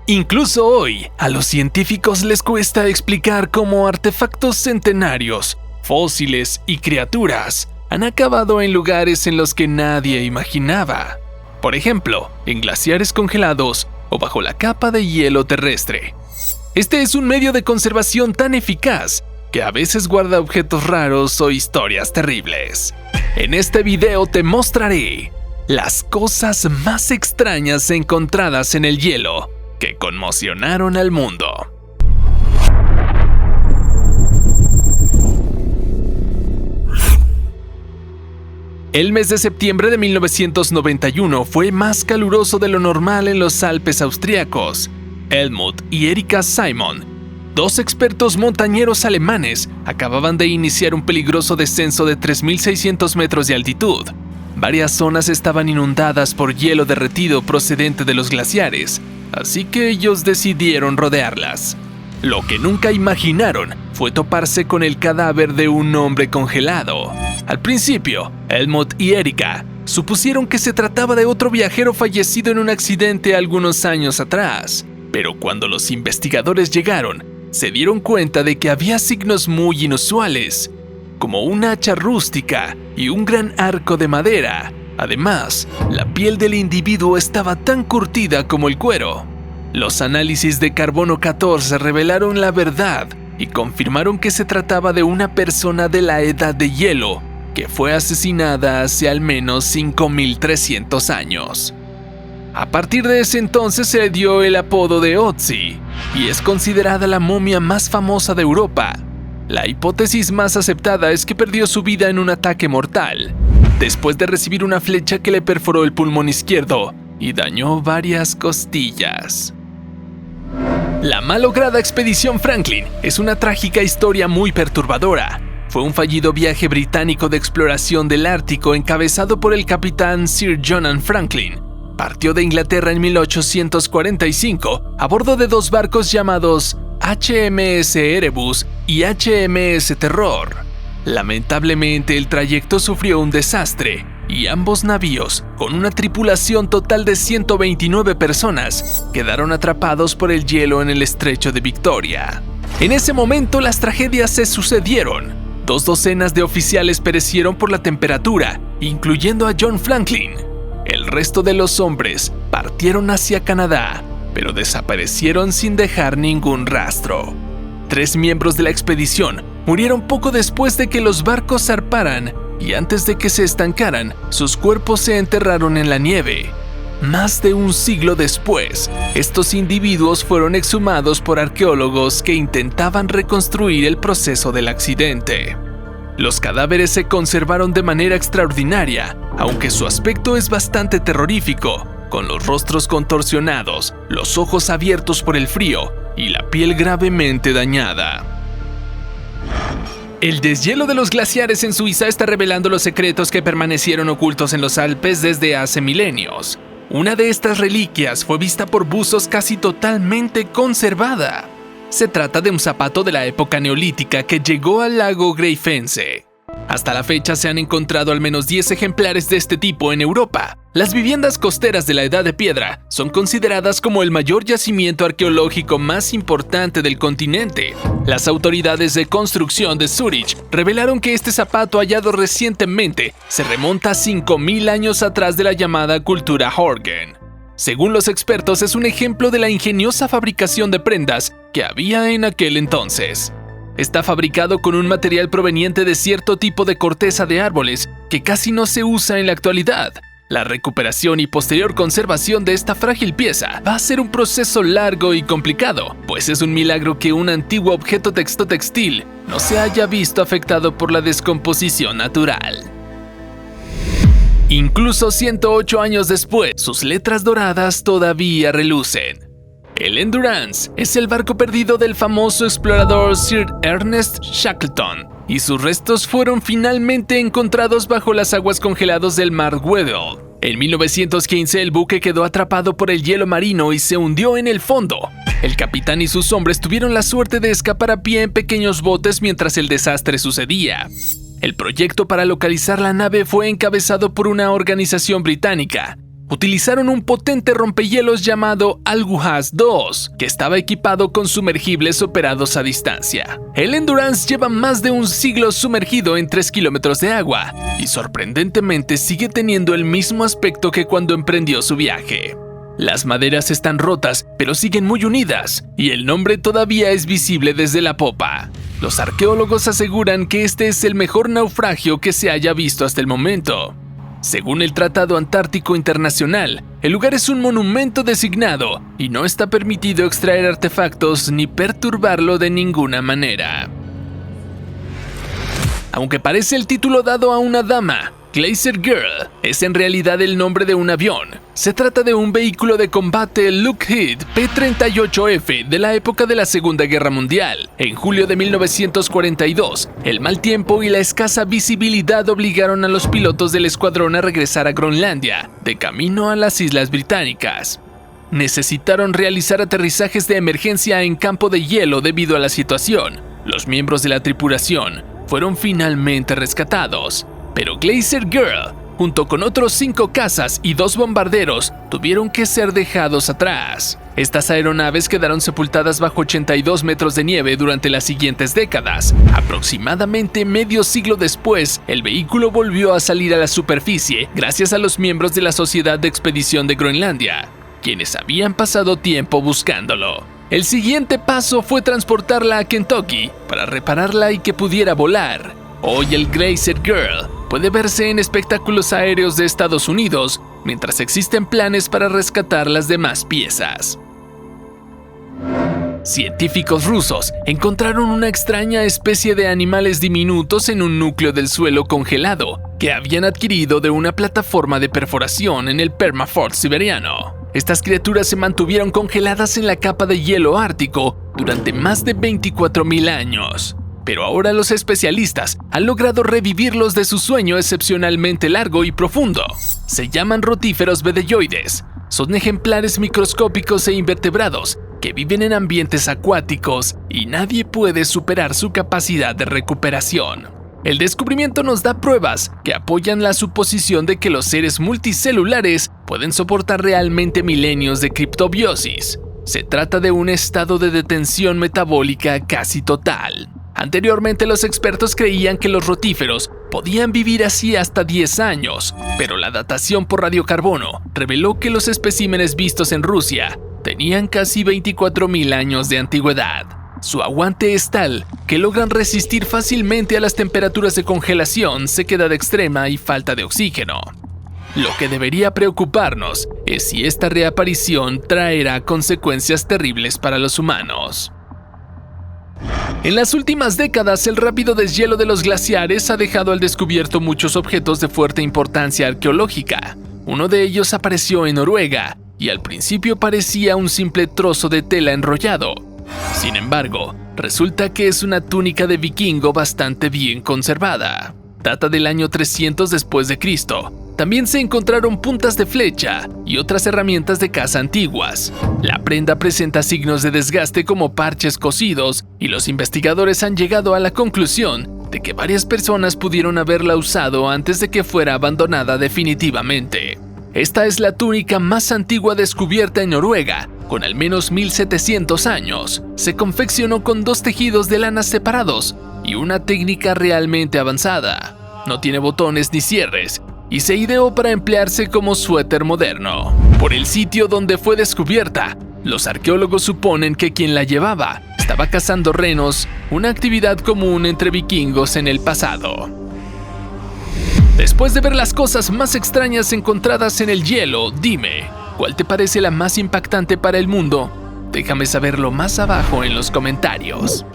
Incluso hoy, a los científicos les cuesta explicar cómo artefactos centenarios, fósiles y criaturas han acabado en lugares en los que nadie imaginaba. Por ejemplo, en glaciares congelados o bajo la capa de hielo terrestre. Este es un medio de conservación tan eficaz que a veces guarda objetos raros o historias terribles. En este video te mostraré las cosas más extrañas encontradas en el hielo que conmocionaron al mundo. El mes de septiembre de 1991 fue más caluroso de lo normal en los Alpes austríacos. Helmut y Erika Simon, dos expertos montañeros alemanes, acababan de iniciar un peligroso descenso de 3.600 metros de altitud. Varias zonas estaban inundadas por hielo derretido procedente de los glaciares, así que ellos decidieron rodearlas. Lo que nunca imaginaron fue toparse con el cadáver de un hombre congelado. Al principio, Helmut y Erika supusieron que se trataba de otro viajero fallecido en un accidente algunos años atrás, pero cuando los investigadores llegaron, se dieron cuenta de que había signos muy inusuales, como una hacha rústica y un gran arco de madera. Además, la piel del individuo estaba tan curtida como el cuero. Los análisis de carbono 14 revelaron la verdad y confirmaron que se trataba de una persona de la Edad de Hielo que fue asesinada hace al menos 5.300 años. A partir de ese entonces se le dio el apodo de Otzi y es considerada la momia más famosa de Europa. La hipótesis más aceptada es que perdió su vida en un ataque mortal, después de recibir una flecha que le perforó el pulmón izquierdo y dañó varias costillas. La malograda Expedición Franklin es una trágica historia muy perturbadora. Fue un fallido viaje británico de exploración del Ártico encabezado por el capitán Sir John Franklin. Partió de Inglaterra en 1845 a bordo de dos barcos llamados HMS Erebus y HMS Terror. Lamentablemente, el trayecto sufrió un desastre y ambos navíos, con una tripulación total de 129 personas, quedaron atrapados por el hielo en el estrecho de Victoria. En ese momento, las tragedias se sucedieron. 2 docenas de oficiales perecieron por la temperatura, incluyendo a John Franklin. El resto de los hombres partieron hacia Canadá, pero desaparecieron sin dejar ningún rastro. 3 miembros de la expedición murieron poco después de que los barcos zarparan y antes de que se estancaran, sus cuerpos se enterraron en la nieve. Más de un siglo después, estos individuos fueron exhumados por arqueólogos que intentaban reconstruir el proceso del accidente. Los cadáveres se conservaron de manera extraordinaria, aunque su aspecto es bastante terrorífico, con los rostros contorsionados, los ojos abiertos por el frío y la piel gravemente dañada. El deshielo de los glaciares en Suiza está revelando los secretos que permanecieron ocultos en los Alpes desde hace milenios. Una de estas reliquias fue vista por buzos casi totalmente conservada. Se trata de un zapato de la época neolítica que llegó al lago Greifensee. Hasta la fecha se han encontrado al menos 10 ejemplares de este tipo en Europa. Las viviendas costeras de la Edad de Piedra son consideradas como el mayor yacimiento arqueológico más importante del continente. Las autoridades de construcción de Zúrich revelaron que este zapato hallado recientemente se remonta a 5.000 años atrás de la llamada cultura Horgen. Según los expertos, es un ejemplo de la ingeniosa fabricación de prendas que había en aquel entonces. Está fabricado con un material proveniente de cierto tipo de corteza de árboles que casi no se usa en la actualidad. La recuperación y posterior conservación de esta frágil pieza va a ser un proceso largo y complicado, pues es un milagro que un antiguo objeto textil no se haya visto afectado por la descomposición natural. Incluso 108 años después, sus letras doradas todavía relucen. El Endurance es el barco perdido del famoso explorador Sir Ernest Shackleton, y sus restos fueron finalmente encontrados bajo las aguas congeladas del Mar Weddell. En 1915 el buque quedó atrapado por el hielo marino y se hundió en el fondo. El capitán y sus hombres tuvieron la suerte de escapar a pie en pequeños botes mientras el desastre sucedía. El proyecto para localizar la nave fue encabezado por una organización británica, utilizaron un potente rompehielos llamado Alhuaz-2, que estaba equipado con sumergibles operados a distancia. El Endurance lleva más de un siglo sumergido en 3 kilómetros de agua y sorprendentemente sigue teniendo el mismo aspecto que cuando emprendió su viaje. Las maderas están rotas, pero siguen muy unidas, y el nombre todavía es visible desde la popa. Los arqueólogos aseguran que este es el mejor naufragio que se haya visto hasta el momento. Según el Tratado Antártico Internacional, el lugar es un monumento designado y no está permitido extraer artefactos ni perturbarlo de ninguna manera. Aunque parece el título dado a una dama, Glacier Girl es en realidad el nombre de un avión. Se trata de un vehículo de combate Lockheed P-38F de la época de la Segunda Guerra Mundial. En julio de 1942, el mal tiempo y la escasa visibilidad obligaron a los pilotos del escuadrón a regresar a Groenlandia, de camino a las Islas Británicas. Necesitaron realizar aterrizajes de emergencia en campo de hielo debido a la situación. Los miembros de la tripulación fueron finalmente rescatados, pero Glacier Girl, junto con otros 5 cazas y 2 bombarderos, tuvieron que ser dejados atrás. Estas aeronaves quedaron sepultadas bajo 82 metros de nieve durante las siguientes décadas. Aproximadamente medio siglo después, el vehículo volvió a salir a la superficie gracias a los miembros de la Sociedad de Expedición de Groenlandia, quienes habían pasado tiempo buscándolo. El siguiente paso fue transportarla a Kentucky para repararla y que pudiera volar. Hoy el Glacier Girl puede verse en espectáculos aéreos de Estados Unidos, mientras existen planes para rescatar las demás piezas. Científicos rusos encontraron una extraña especie de animales diminutos en un núcleo del suelo congelado que habían adquirido de una plataforma de perforación en el permafrost siberiano. Estas criaturas se mantuvieron congeladas en la capa de hielo ártico durante más de 24.000 años. Pero ahora los especialistas han logrado revivirlos de su sueño excepcionalmente largo y profundo. Se llaman rotíferos bedelloides. Son ejemplares microscópicos e invertebrados que viven en ambientes acuáticos y nadie puede superar su capacidad de recuperación. El descubrimiento nos da pruebas que apoyan la suposición de que los seres multicelulares pueden soportar realmente milenios de criptobiosis. Se trata de un estado de detención metabólica casi total. Anteriormente los expertos creían que los rotíferos podían vivir así hasta 10 años, pero la datación por radiocarbono reveló que los especímenes vistos en Rusia tenían casi 24.000 años de antigüedad. Su aguante es tal que logran resistir fácilmente a las temperaturas de congelación, sequedad extrema y falta de oxígeno. Lo que debería preocuparnos es si esta reaparición traerá consecuencias terribles para los humanos. En las últimas décadas, el rápido deshielo de los glaciares ha dejado al descubierto muchos objetos de fuerte importancia arqueológica. Uno de ellos apareció en Noruega y al principio parecía un simple trozo de tela enrollado. Sin embargo, resulta que es una túnica de vikingo bastante bien conservada. Data del año 300 después de Cristo. También se encontraron puntas de flecha y otras herramientas de caza antiguas. La prenda presenta signos de desgaste como parches cosidos y los investigadores han llegado a la conclusión de que varias personas pudieron haberla usado antes de que fuera abandonada definitivamente. Esta es la túnica más antigua descubierta en Noruega, con al menos 1700 años. Se confeccionó con 2 tejidos de lana separados y una técnica realmente avanzada. No tiene botones ni cierres y se ideó para emplearse como suéter moderno. Por el sitio donde fue descubierta, los arqueólogos suponen que quien la llevaba estaba cazando renos, una actividad común entre vikingos en el pasado. Después de ver las cosas más extrañas encontradas en el hielo, dime, ¿cuál te parece la más impactante para el mundo? Déjame saberlo más abajo en los comentarios.